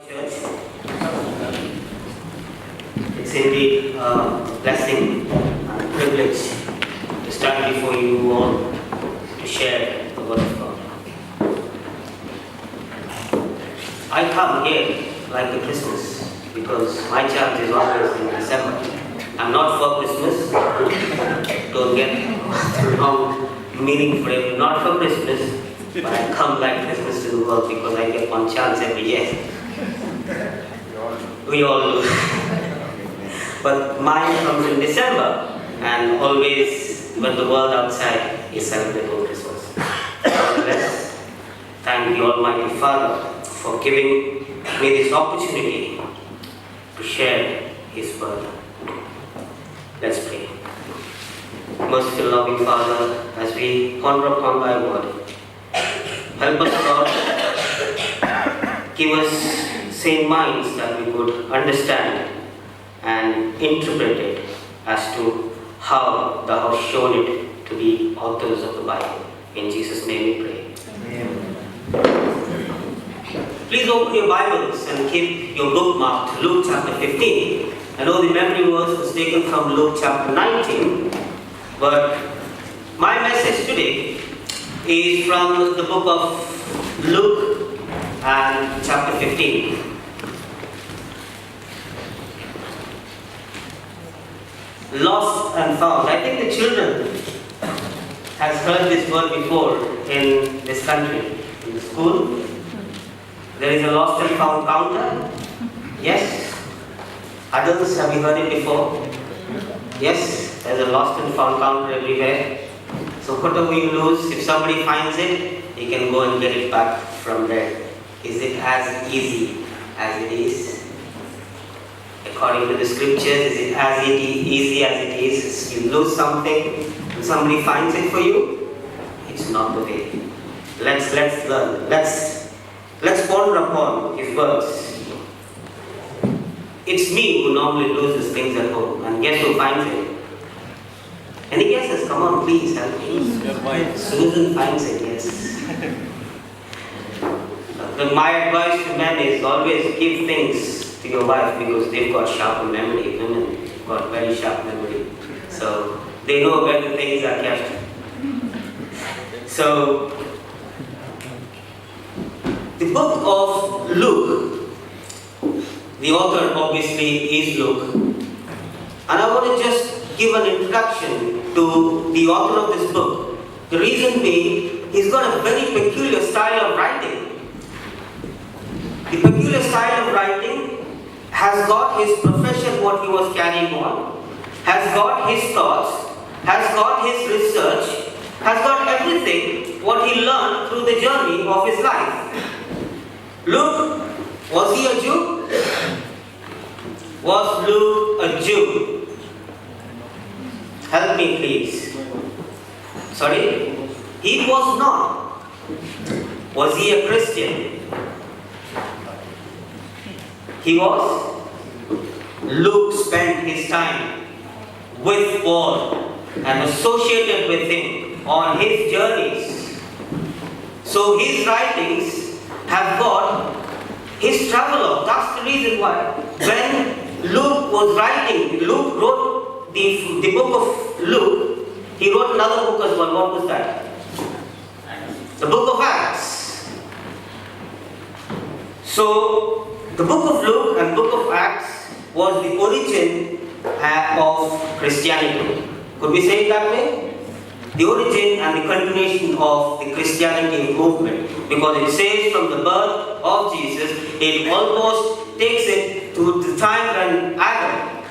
Church. It's indeed a blessing and privilege to stand before you all to share the Word of God. I come here like a Christmas because my church is always in December. I'm not for Christmas. Don't get the wrong meaning for it. Not for Christmas, but I come like Christmas to the world because I get one chance every year. We all do. But mine comes in December, and always when the world outside is celebrating Christmas. Nevertheless, thank the Almighty Father for giving me this opportunity to share His Word. Let's pray. Merciful, loving Father, as we ponder upon Thy Word, help us, Lord, give us sane minds that we could understand and interpret it as to how Thou hast shown it to the authors of the Bible. In Jesus' name we pray. Amen. Please open your Bibles and keep your bookmark to Luke chapter 15. I know the memory verse was taken from Luke chapter 19, but my message today is from the book of Luke and chapter 15. Lost and found. I think the children has heard this word before in this country, in the school. There is a lost and found counter. Yes? Adults, have you heard it before? Yes? There's a lost and found counter everywhere. So whatever you lose, if somebody finds it, he can go and get it back from there. Is it as easy as it is? According to the scriptures, is it as easy as it is? You lose something and somebody finds it for you? It's not the way. Let's learn. Let's ponder upon His words. It's me who normally loses things at home, and guess who finds it? Any guesses? Come on, please help me. Susan finds it, yes. My advice to men is always give things to your wife because they've got sharp memory. Women have got very sharp memory. So they know where the things are kept. So the book of Luke, the author obviously is Luke. And I want to just give an introduction to the author of this book. The reason being, he's got a very peculiar style of writing. The peculiar style of writing has got his profession, what he was carrying on, has got his thoughts, has got his research, has got everything what he learned through the journey of his life. Luke, was he a Jew? Was Luke a Jew? Help me please. Sorry? He was not. Was he a Christian? He was. Luke spent his time with Paul and associated with him on his journeys. So his writings have got his travelogue. That's the reason why when Luke was writing, Luke wrote the book of Luke, he wrote another book as well. What was that? The book of Acts. So the book of Luke and book of Acts was the origin of Christianity. Could we say it that way? The origin and the continuation of the Christianity movement. Because it says from the birth of Jesus, it almost takes it to the time when Adam,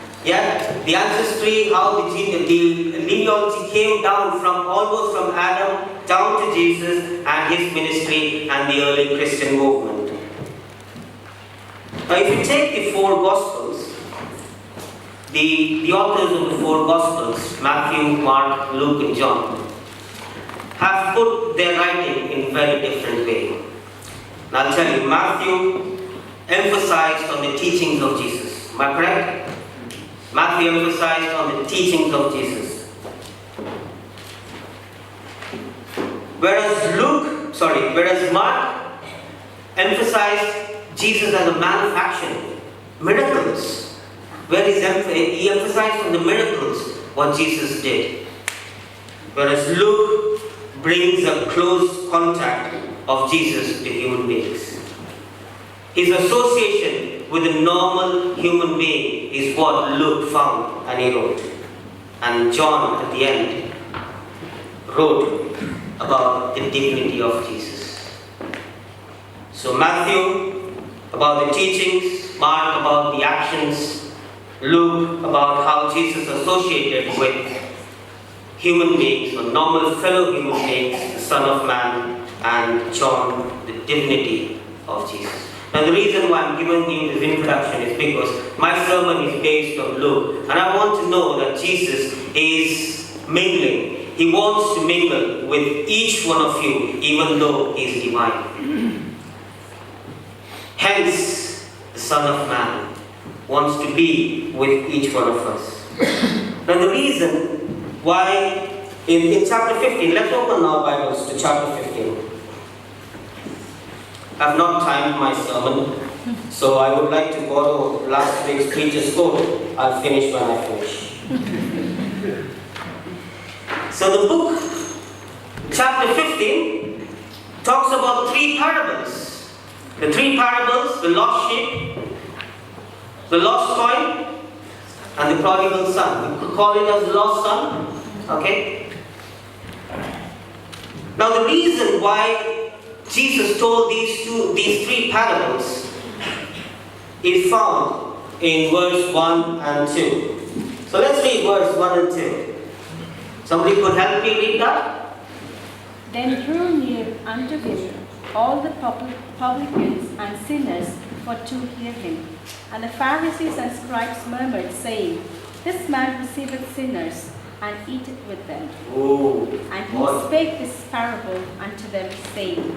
the ancestry, how the lineage came down from almost from Adam down to Jesus and his ministry and the early Christian movement. Now, if you take the four Gospels, the authors of the four Gospels, Matthew, Mark, Luke, and John, have put their writing in a very different way. Now, I'll tell you, Matthew emphasized on the teachings of Jesus. Am I correct? Matthew emphasized on the teachings of Jesus. Whereas Mark emphasized Jesus as a man of action, miracles, where he emphasized on the miracles what Jesus did. Whereas Luke brings a close contact of Jesus to human beings. His association with a normal human being is what Luke found and he wrote. And John at the end wrote about the dignity of Jesus. So Matthew about the teachings, Mark about the actions, Luke about how Jesus associated with human beings or normal fellow human beings, the Son of Man, and John, the dignity of Jesus. Now the reason why I'm giving you this introduction is because my sermon is based on Luke, and I want to know that Jesus is mingling. He wants to mingle with each one of you, even though He is divine. Hence, the Son of Man wants to be with each one of us. Now the reason why, in chapter 15, let's open our Bibles to chapter 15. I have not timed my sermon, so I would like to borrow last week's preacher's quote. I'll finish when I finish. So the book, chapter 15, talks about three parables. The three parables, the lost sheep, the lost coin, and the prodigal son. We could call it as the lost son. Okay? Now the reason why Jesus told these three parables is found in verse 1 and 2. So let's read verse 1 and 2. Somebody could help me read that? Then drew near unto him all the publicans and sinners for to hear him. And the Pharisees and scribes murmured, saying, This man receiveth sinners, and eateth with them. And he spake this parable unto them, saying,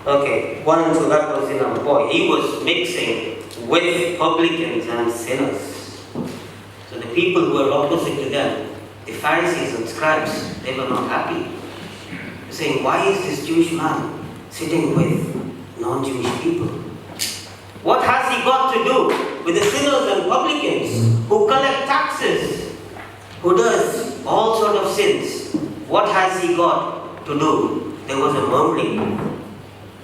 Okay, 1 and 2, that was enough. Boy, he was mixing with publicans and sinners. So the people who were opposite to them, the Pharisees and scribes, they were not happy. Saying, why is this Jewish man sitting with non-Jewish people? What has he got to do with the sinners and publicans who collect taxes, who does all sort of sins? What has he got to do? There was a murmuring.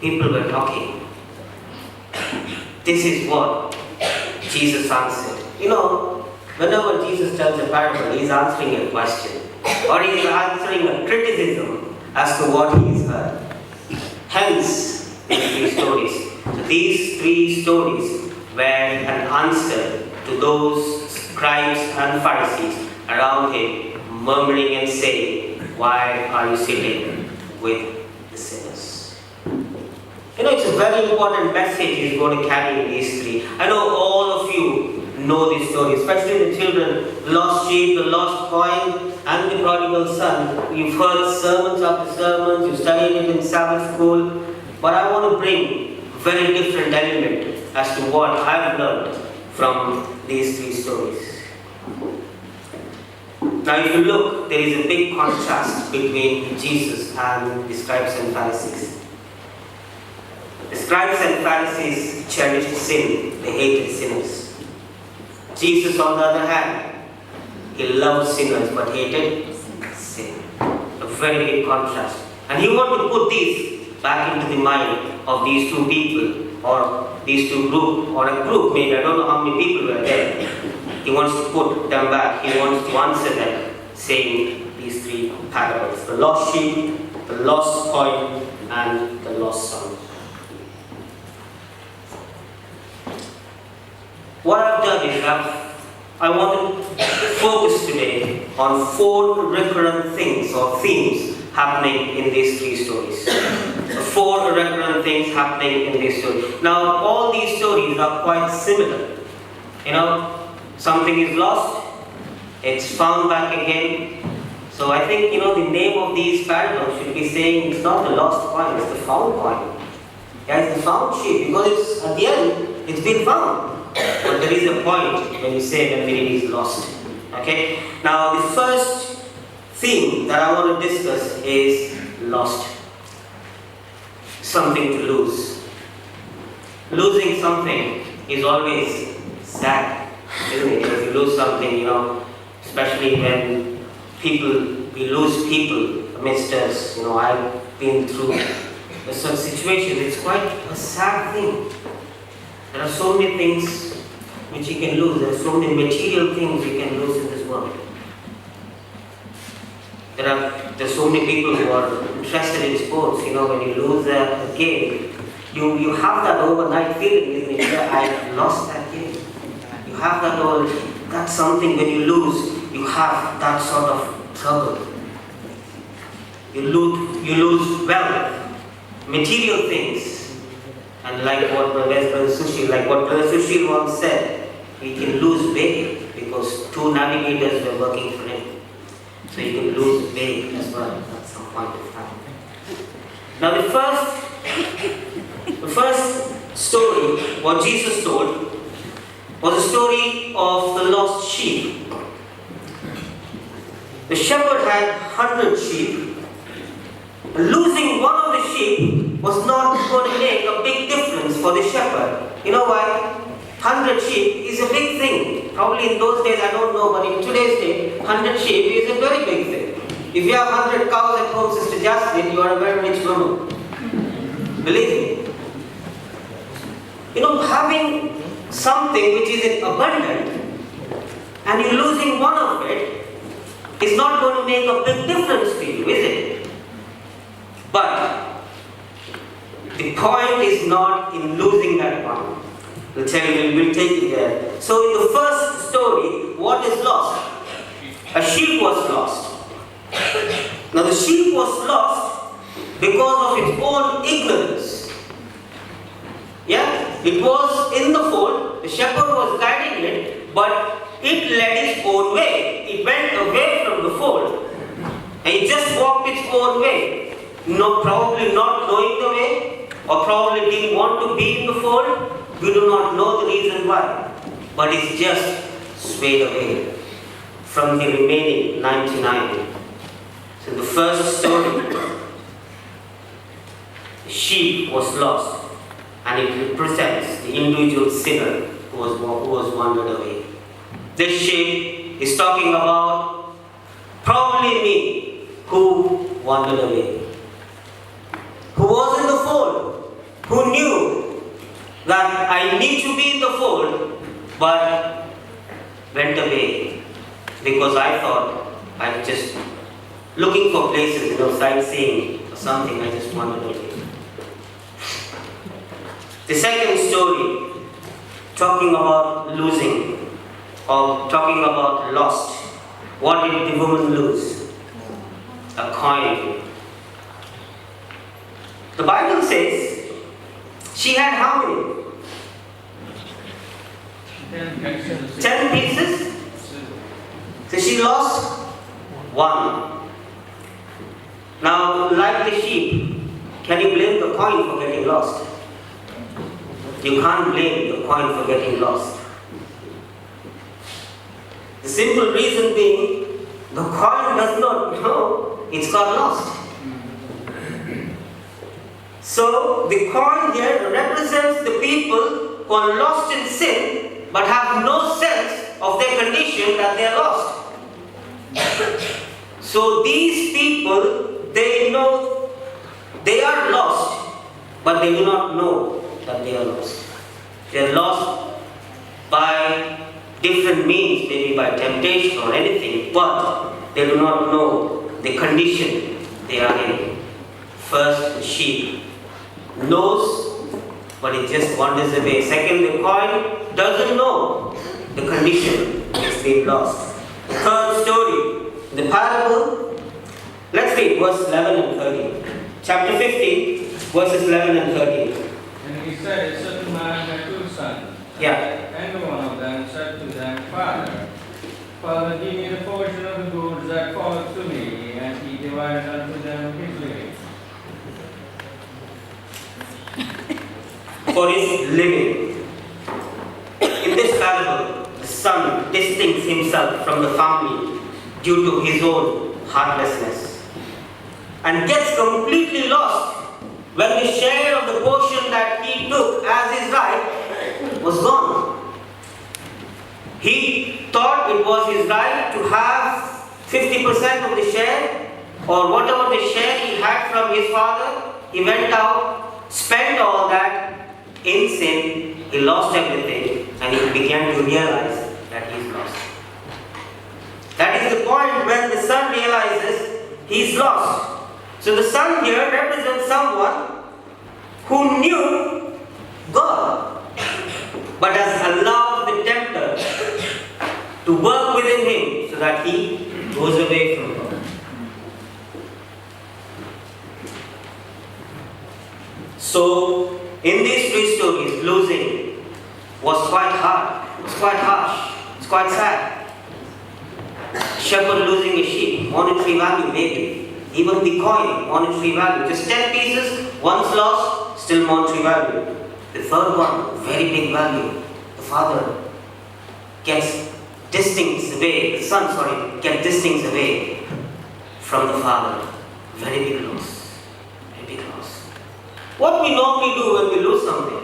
People were talking. This is what Jesus answered. You know, whenever Jesus tells a parable, he's answering a question or he's answering a criticism as to what he's heard. Hence, these three stories. So these three stories were an answer to those scribes and Pharisees around him, murmuring and saying, why are you sitting with the sinners? You know, it's a very important message he's going to carry in these three. I know all of you know this story, especially the children, the lost sheep, the lost coin, and the prodigal son. You've heard sermons after sermons, you've studied it in Sabbath school, but I want to bring a very different element as to what I've learned from these three stories. Now if you look, there is a big contrast between Jesus and the scribes and Pharisees. The scribes and Pharisees cherished sin, they hated sinners. Jesus, on the other hand, he loved sinners but hated sin. A very big contrast. And he wanted to put this back into the mind of these two people, or these two groups, or a group maybe, I don't know how many people were there. He wants to put them back, he wants to answer them, saying these three parables. The lost sheep, the lost coin, and the lost son. What I've done is I want to focus today on 4 recurrent things or themes happening in these 3 stories. So 4 recurrent things happening in these stories. Now, all these stories are quite similar. You know, something is lost, it's found back again. So I think, you know, the name of these parables should be saying it's not the lost coin, it's the found coin. Yeah, it's the found sheep, because it's, at the end, it's been found. But there is a point when you say when it is lost. Okay? Now the first theme that I want to discuss is lost. Something to lose. losing something is always sad, isn't it? If you lose something, especially when we lose people amidst us. I've been through such situations. It's quite a sad thing. There are so many things which you can lose. There are so many material things you can lose in this world. There's so many people who are interested in sports. When you lose a game, you have that overnight feeling, isn't it? Yeah, I lost that game. You have that's something when you lose, you have that sort of trouble. You lose wealth, material things. And like what Brother Sushil once said, he can lose weight because 2 navigators were working for him. So you can lose weight as well at some point of time. Now the first story, what Jesus told, was a story of the lost sheep. The shepherd had 100 sheep. Losing one of the sheep was not going to make a big difference for the shepherd. You know why? 100 sheep is a big thing. Probably in those days, I don't know, but in today's day, 100 sheep is a very big thing. If you have 100 cows at home, Sister Jasmine, you are a very rich woman. Believe me. Having something which is in abundant and you losing one of it is not going to make a big difference to you, is it? But the point is not in losing that one. We'll take it there. So in the first story, what is lost? A sheep was lost. Now the sheep was lost because of its own ignorance. Yeah? It was in the fold, the shepherd was guiding it, but it led its own way. It went away from the fold. And it just walked its own way. Probably not knowing the way, or probably didn't want to be in the fold. We do not know the reason why. But it's just swayed away from the remaining 99. So the first story, the sheep was lost. And it represents the individual sinner who was wandered away. This sheep is talking about probably me who wandered away. Who was in the fold, who knew that I need to be in the fold, but went away because I thought I was just looking for places, sightseeing or something, I just wandered away. The second story, talking about losing, or talking about lost. What did the woman lose? A coin. The Bible says she had how many? 10 pieces. So she lost one. Now, like the sheep, can you blame the coin for getting lost? You can't blame the coin for getting lost. The simple reason being, the coin does not know it's got lost. So, the coin here represents the people who are lost in sin but have no sense of their condition that they are lost. So, these people, they know they are lost, but they do not know that they are lost. They are lost by different means, maybe by temptation or anything, but they do not know the condition they are in. First, the sheep knows, but it just wanders away. Second, the coin doesn't know the condition it's been lost. Third story, the parable. Let's read verse 11 and 13. Chapter 15, verses 11 and 13. And he said, a certain man had 2 sons. Yeah. And one of them said to them, Father, give me the portion of the goods that falls to me. And he divided unto them his living. For his living. In this parable, the son distincts himself from the family due to his own heartlessness and gets completely lost when the share of the portion that he took as his right was gone. He thought it was his right to have 50% of the share, or whatever the share he had from his father. He went out, spent all that in sin, he lost everything, and he began to realize that he's lost. That is the point when the son realizes he's lost. So the son here represents someone who knew God, but has allowed the tempter to work within him so that he goes away from God. So, in these three stories, losing was quite hard, it's quite harsh, it's quite sad. Shepherd losing a sheep, monetary value maybe. Even the coin, monetary value. Just 10 pieces, once lost, still monetary value. The third one, very big value. The father gets distance away, the son, gets distance away from the father. Very big loss. Very big loss. What we normally do when we lose something?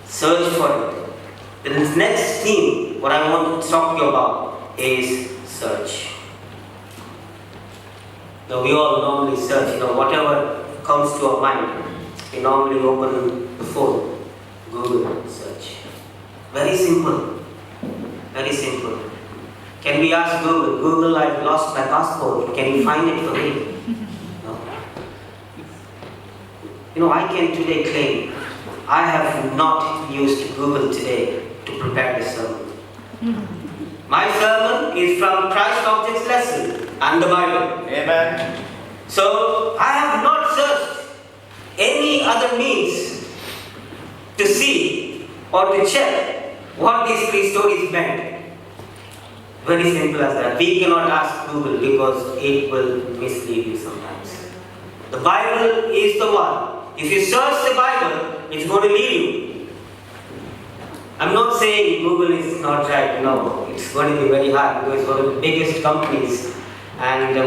Search for it. The next theme, what I want to talk to you about is search. Now we all normally search, whatever comes to our mind. We normally open the phone, Google, search. Very simple. Very simple. Can we ask Google, I've lost my passport. Can you find it for me? No. I can today claim I have not used Google today to prepare this sermon. My sermon is from Christ Objects Lesson and the Bible. Amen. So I have not searched any other means to see or to check what these three stories meant. Very simple as that. We cannot ask Google because it will mislead you sometimes. The Bible is the one. If you search the Bible, it's going to lead you. I'm not saying Google is not right. No, it's going to be very hard because it's one of the biggest companies, and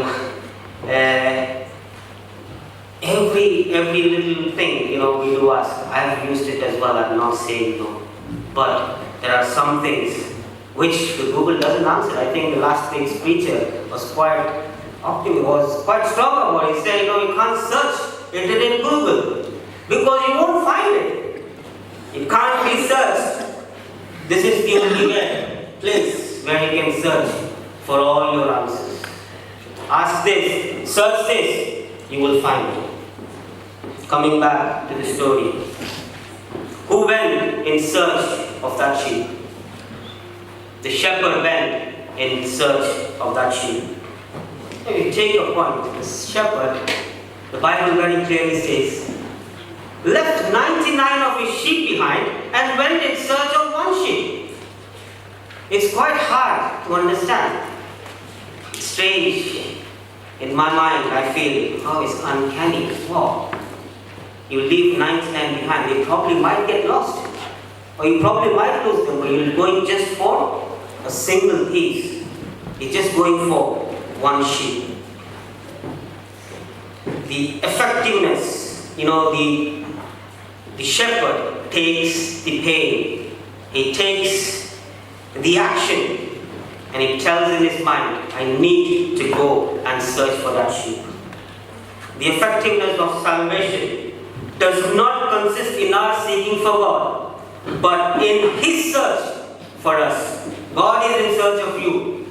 every little thing we do ask. I have used it as well. I'm not saying no, but there are some things which the Google doesn't answer. I think the last week's preacher was quite strong about it. He said, you can't search it in Google because you won't find it. It can't be searched. This is the only place where you can search for all your answers. Ask this, search this, you will find it. Coming back to the story. Who went in search of that sheep? The shepherd went in search of that sheep. If you take a point, the shepherd, the Bible very clearly says, left 99 of his sheep behind and went in search of one sheep. It's quite hard to understand. It's strange. In my mind, I feel, it's uncanny. Wow. You leave 99 behind, they probably might get lost. Or you probably might lose them, but you're going just for a single piece. You're just going for one sheep. The effectiveness, the shepherd takes the pain, he takes the action, and he tells in his mind, I need to go and search for that sheep. The effectiveness of salvation does not consist in our seeking for God, but in his search for us. God is in search of you.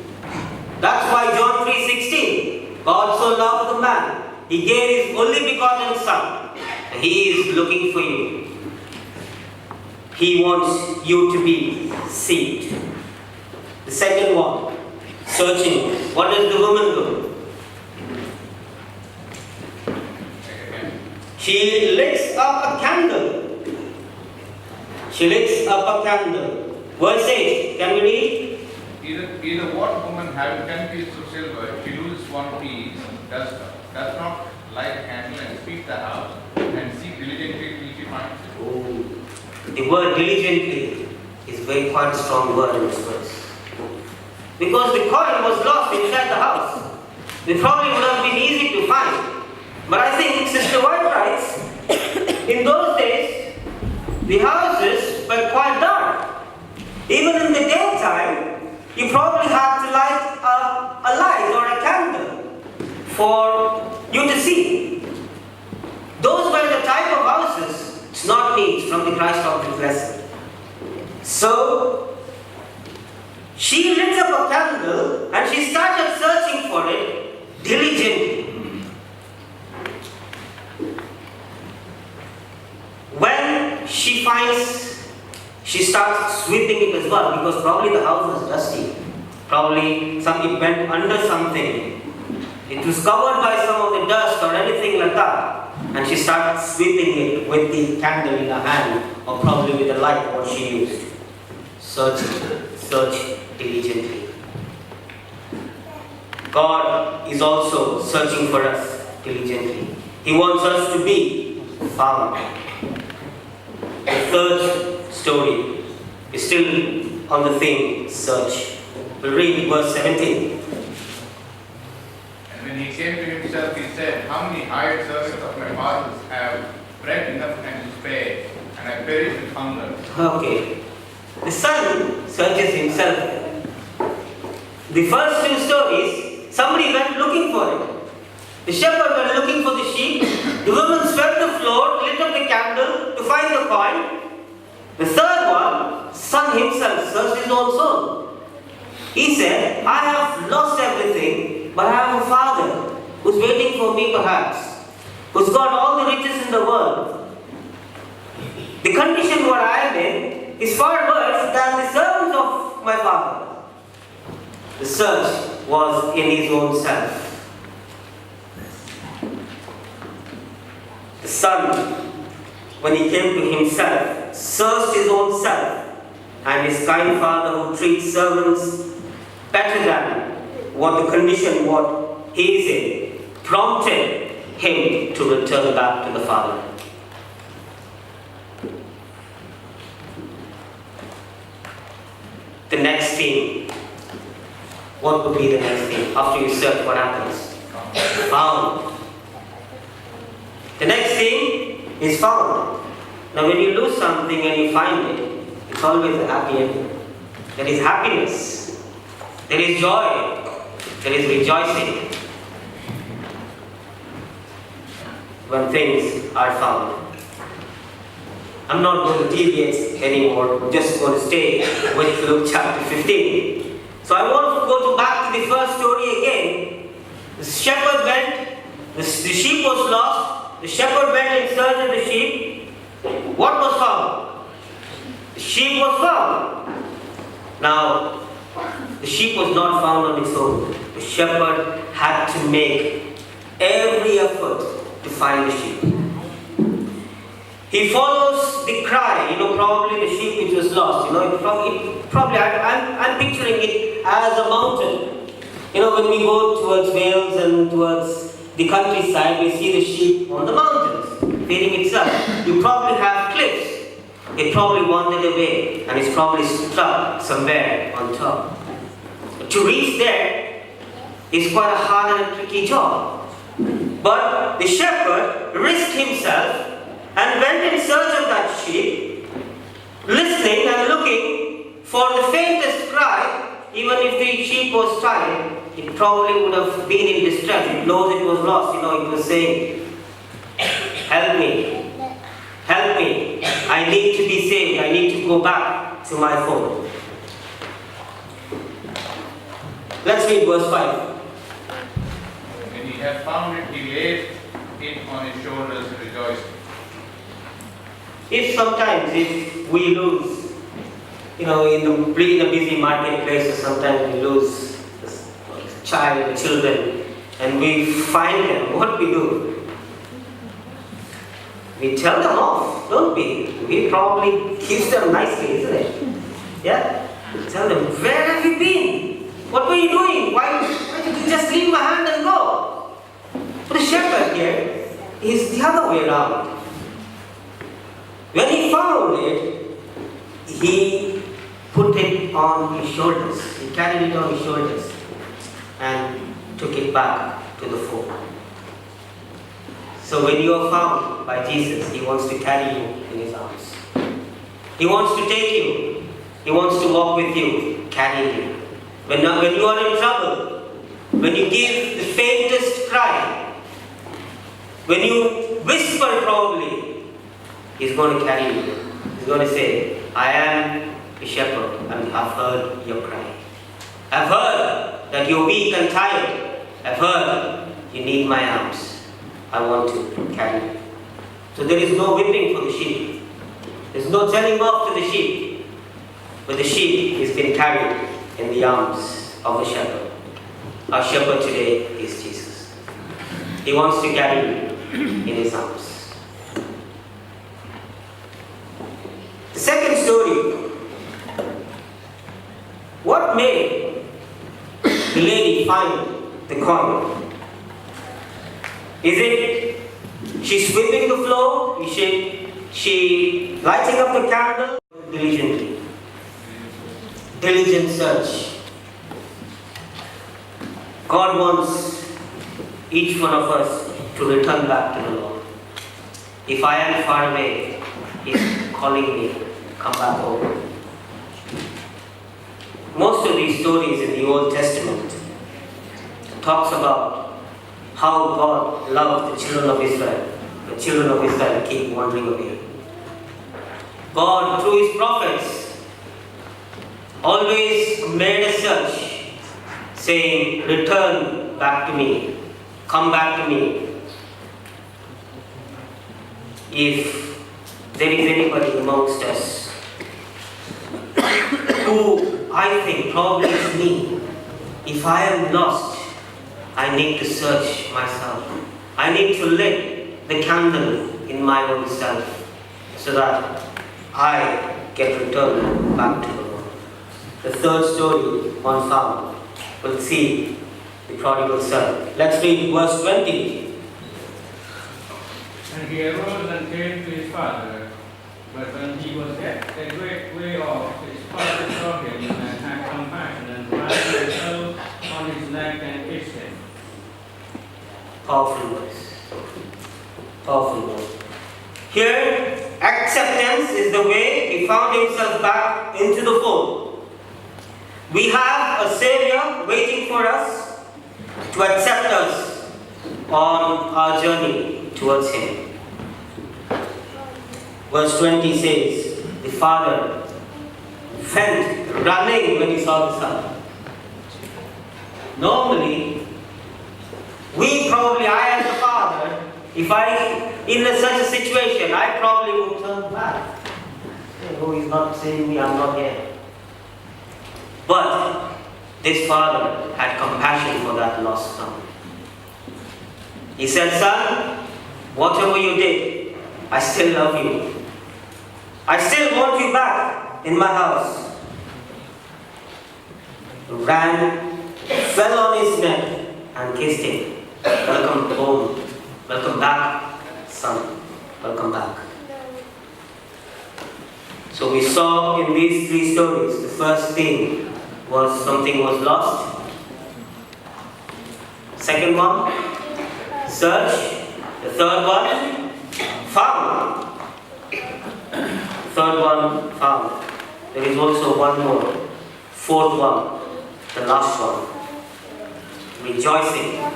That's why John 3:16, God so loved the man, he gave his only begotten son. He is looking for you. He wants you to be saved. The second one, searching. What does the woman do? She licks up a candle. She licks up a candle. Verse 8, can we read? Either what woman having 10 pieces of silver, if she loses one piece, does not light a candle and sweep the house and seek diligently till she finds it? Oh, the word diligently is quite a strong word in this verse. Because the coin was lost inside the house. It probably would have been easy to find. But I think Sister White writes, in those days, the houses were quite dark. Even in the daytime, you probably have to light a light or a candle for you to see. Those were the type of houses. It's not neat from the Christ object lesson. So, she lit up a candle and she started searching for it diligently. When she finds, she starts sweeping it as well, because probably the house was dusty. Probably it went under something. It was covered by some of the dust or anything like that. And she started sweeping it with the candle in her hand, or probably with the light what she used. Search diligently. God is also searching for us diligently. He wants us to be found. The third story is still on the theme search. We'll read verse 17. And when he came to himself, he said, "How many hired servants of my father's have bread enough and to spare, and I perish with hunger." Okay. The son searches himself. The first two stories, somebody went looking for it. The shepherd went looking for the sheep. The woman swept the floor, lit up the candle to find the coin. The third one, son himself searched his own soul. He said, "I have lost everything, but I have a father who's waiting for me perhaps, who's got all the riches in the world. The condition what I am in is far worse than the servants of my father." The search was in his own self. The son, when he came to himself, searched his own self, and his kind father who treats servants better than what the condition what he is in, prompted him to return back to the father. The next theme. What would be the next theme? After you search, what happens? Found. The next thing is found. Now when you lose something and you find it, it's always a happy ending. There is happiness. There is joy. There is rejoicing when things are found. I'm not going to deviate anymore. I'm just going to stay with Luke chapter 15. So I want to go back to the first story again. The shepherd went, the sheep was lost. The shepherd went in search of the sheep. What was found? The sheep was found. Now, the sheep was not found on its own. The shepherd had to make every effort to find the sheep. He follows the cry, probably the sheep which was lost. I'm picturing it as a mountain. When we go towards Wales and towards the countryside, we see the sheep on the mountains, feeding itself. You probably have cliffs. It probably wandered away and it's probably stuck somewhere on top. To reach there is quite a hard and a tricky job. But the shepherd risked himself and went in search of that sheep, listening and looking for the faintest cry. Even if the sheep was tired, it probably would have been in distress. It knows it was lost. It was saying, "Help me, help me. I need to be saved. I need to go back to my fold." Let's read verse 5. When he had found it, he laid it on his shoulders, rejoicing. If we lose, in a busy marketplace, sometimes we lose a child, the children, and we find them, what we do? We tell them off, don't we? We probably kiss them nicely, isn't it? Yeah? We tell them, "Where have you been? What were you doing? Why did you just leave my hand and go?" But the shepherd here is the other way around. When he found it, he put it on his shoulders. He carried it on his shoulders and took it back to the fold. So when you are found by Jesus, he wants to carry you in his arms. He wants to take you. He wants to walk with you, carry you. When you are in trouble, when you give the faintest cry, when you whisper probably, He's going to carry you. He's going to say, I am a shepherd and I've heard your cry. I've heard that you're weak and tired. I've heard you need my arms. I want to carry you. So there is no whipping for the sheep. There's no telling off to the sheep. But the sheep is being carried in the arms of the shepherd. Our shepherd today is Jesus. He wants to carry you in His arms. The second story. What made the lady find the coin? Is it she's sweeping the floor? Is she lighting up the candle? Diligently. Diligent search. God wants each one of us to return back to the Lord. If I am far away, He's calling me, come back home. Most of these stories in the Old Testament talks about how God loved the children of Israel. The children of Israel keep wandering away. God, through His prophets, always made a search, saying, return back to me, come back to me. If there is anybody amongst us who I think probably is me, if I am lost, I need to search myself. I need to lit the candle in my own self so that I get returned back to the Lord. The third story on found. We'll see the prodigal son. Let's read verse 20. And he arose and came to his father. But when he was yet a great way off, his father saw him and had compassion and ran and fell on his neck and kissed him. Powerful verse. Powerful verse. Here, acceptance is the way he found himself back into the fold. We have a Savior waiting for us to accept us on our journey towards Him. Verse 20 says, the father went running when he saw the son. Normally, I as a father, if I, in such a situation, I probably would turn back. Say, oh, he's not seeing me, I'm not here. But this father had compassion for that lost son. He said, son, whatever you did, I still love you. I still want you back in my house. Ran, fell on his neck and kissed him. Welcome home. Welcome back, son. Welcome back. So we saw in these three stories, the first thing was something was lost. Second one, search. The third one, found. Third one, found. There is also one more. Fourth one, the last one. Rejoicing.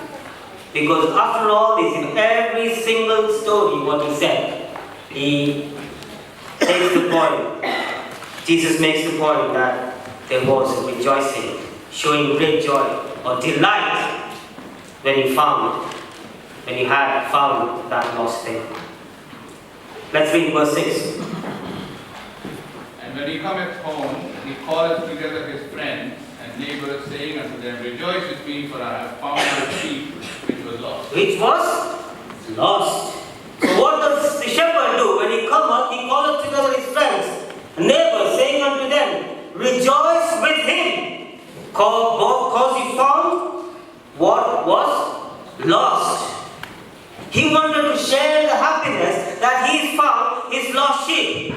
Because after all this, in every single story, what he said, he takes the point. Jesus makes the point that there was a rejoicing, showing great joy or delight when he had found that lost thing. Let's read verse 6. And when he cometh home, he calleth together his friends and neighbors, saying unto them, rejoice with me, for I have found my sheep which was lost. Which was lost. So what does the shepherd do? When he cometh, he calleth together his friends and neighbors, saying unto them, rejoice with him, cause he found what was lost. He wanted to share the happiness that he's found his lost sheep.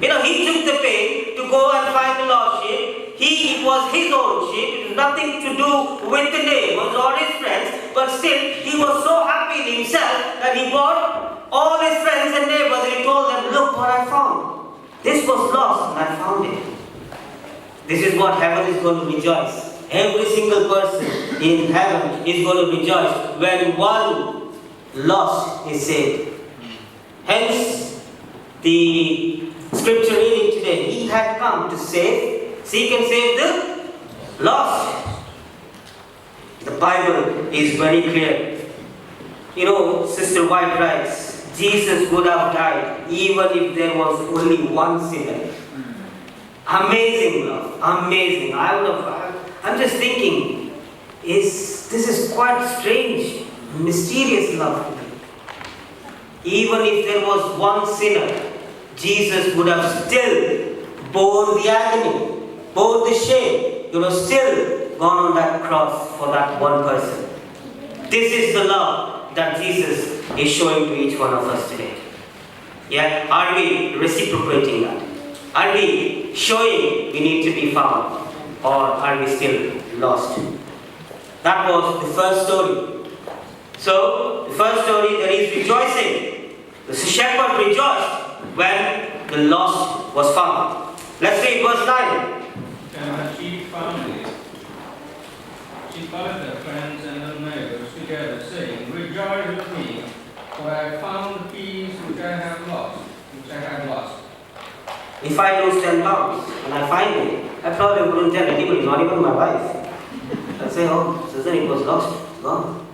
He took the pain to go and find the lost sheep. It was his own sheep. It was nothing to do with the neighbors or his friends. But still, he was so happy in himself that he brought all his friends and neighbors and he told them, look what I found. This This was lost and I found it. This is what heaven is going to rejoice. Every single person in heaven is going to rejoice when one lost is saved. Hence, the scripture reading today, He had come to save, seek and save the lost. The Bible is very clear. You know, Sister White writes, Jesus would have died even if there was only one sinner. Amazing love, amazing. I'm just thinking, this is quite strange, mysterious love. Even if there was one sinner, Jesus would have still bore the agony, bore the shame, still gone on that cross for that one person. This is the love that Jesus is showing to each one of us today. Yeah? Are we reciprocating that? Are we showing we need to be found? Or are we still lost? That was the first story. So, the first story, there is rejoicing. The shepherd rejoiced when the lost was found. Let's read verse 9. And when she found it, she called her friends and her neighbors together, saying, Rejoice with me, for I have found the piece which I had lost. If I lose 10 pounds and I find it, I probably wouldn't tell anybody, not even my wife. I'd say, oh, Susan, it was lost, gone.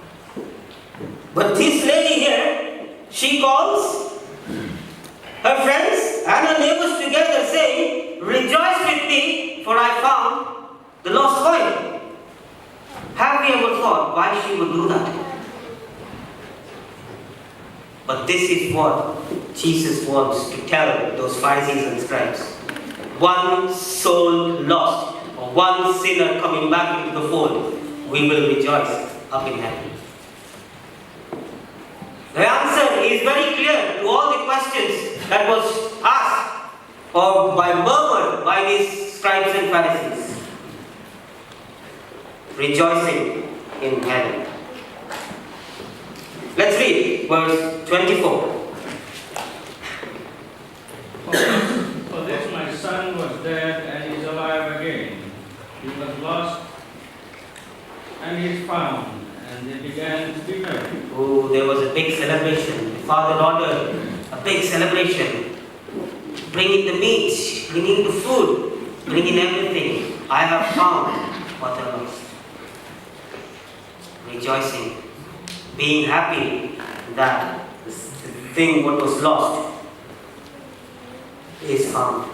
But this lady here, she calls her friends and her neighbors together, saying, Rejoice with me, for I found the lost coin. Have we ever thought why she would do that? But this is what Jesus wants to tell those Pharisees and scribes. One soul lost, or one sinner coming back into the fold, we will rejoice up in heaven. The answer is very clear to all the questions that was asked or murmured by these scribes and Pharisees. Rejoicing in heaven. Let's read verse 24. For this my son was dead and is alive again. He was lost and he is found. And they began to be merry. Oh, there was a big celebration. The father ordered a big celebration. Bringing the meat, bringing the food, bringing everything. I have found what I lost. Rejoicing. Being happy that the thing what was lost is found.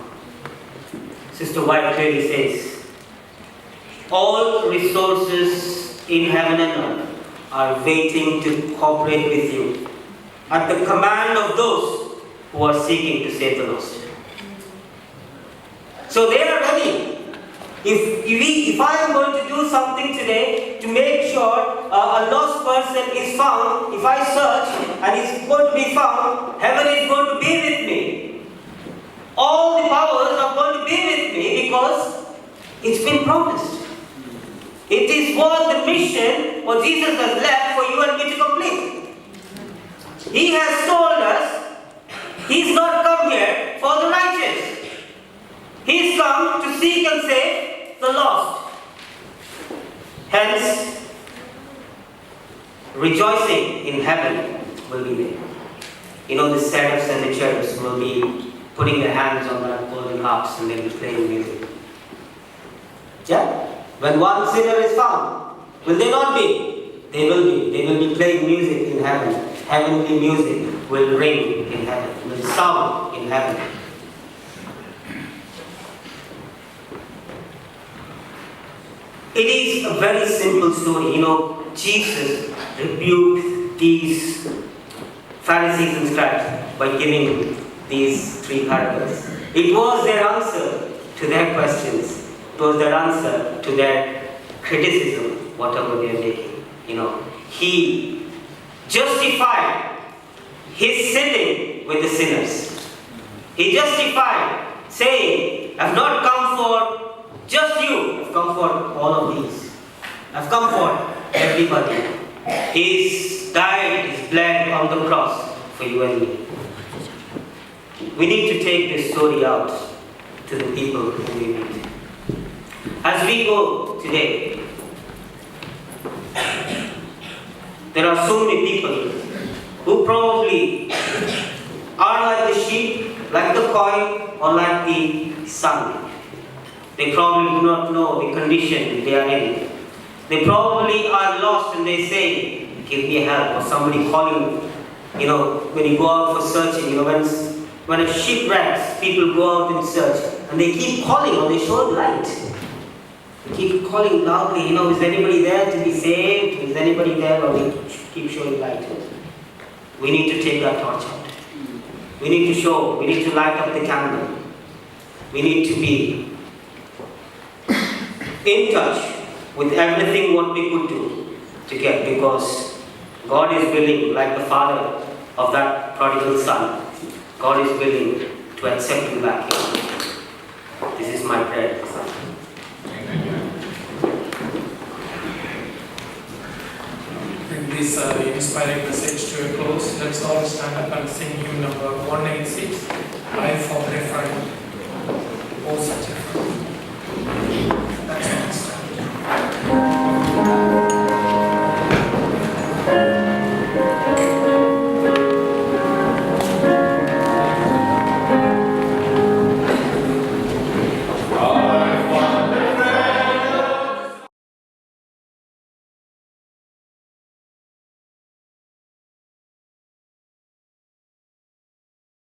Sister White clearly says, all resources in heaven and earth are waiting to cooperate with you at the command of those who are seeking to save the lost. So they are ready. If I am going to do something today to make sure a lost person is found, if I search and it's going to be found, heaven is going to be with me. All the powers are going to be with me because it's been promised. It is what the mission what Jesus has left for you and me to complete. He has told us He's not come here for the righteous. He's come to seek and save the lost. Hence, rejoicing in heaven will be there. You know, the seraphs and the cherubs will be putting their hands on their golden harps and they'll be playing music. Yeah? When one sinner is found, will they not be? They will be. They will be playing music in heaven. Heavenly music will ring in heaven, will sound in heaven. It is a very simple story. You know, Jesus rebuked these Pharisees and scribes by giving these three parables. It was their answer to their questions. It was their answer to their criticism, whatever they are making. You know, He justified His sitting with the sinners. He justified saying, I've not come for just you, I've come for all of these. I've come for everybody. He's died, He's bled on the cross for you and me. We need to take this story out to the people who we meet. As we go today, there are so many people who probably are like the sheep, like the coin, or like the sun. They probably do not know the condition they are in. They probably are lost and they say, give me help, or somebody calling, when you go out for searching, when a ship wrecks, people go out in search, and they keep calling, or they show light. They keep calling loudly, is anybody there to be saved? Is anybody there? Or they keep showing light. We need to take that torch out. We need to light up the candle. We need to be in touch with everything what we could do to get, because God is willing, like the father of that prodigal son, God is willing to accept you back here. This is my prayer. Bring this inspiring message to a close. Let's all stand up and sing hymn number 186, I for